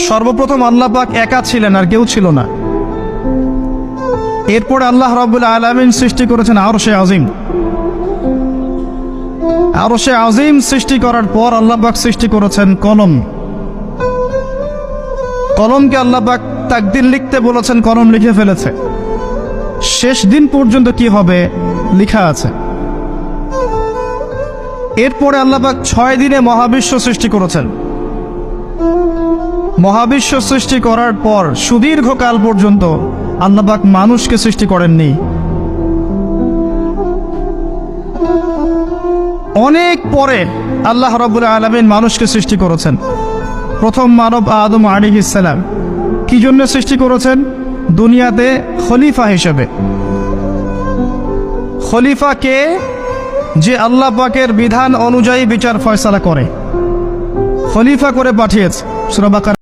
সর্বপ্রথম আল্লাহ পাক একা ছিলেন, আর কেউ ছিল না। এরপরে আল্লাহ রাব্বুল আলামিন সৃষ্টি করেছেন আরশে আজিম। আরশে আজিম সৃষ্টি করার পর আল্লাহ পাক সৃষ্টি করেছেন কলম। কলমকে আল্লাহ পাক তাকদীর লিখতে বলেছেন, কলম লিখে ফেলেছে। শেষ দিন পর্যন্ত কি হবে লেখা আছে। এরপরে আল্লাহ পাক 6 দিনে মহাবিশ্ব সৃষ্টি করেছেন। মহাবিশ্ব সৃষ্টি করার পর সুদীর্ঘকাল পর্যন্ত আল্লাহ পাক মানুষকে সৃষ্টি করেননি। অনেক পরে আল্লাহ রাব্বুল আলামিন মানুষকে সৃষ্টি করেছেন। প্রথম মানব আদম আলাইহিস সালাম। কি জন্য সৃষ্টি করেছেন? দুনিয়াতে খলিফা হিসেবে। খলিফা কে? যে আল্লাহ পাকের বিধান অনুযায়ী বিচার ফয়সালা করে, খলিফা করে পাঠিয়েছে। সূরা বাকারা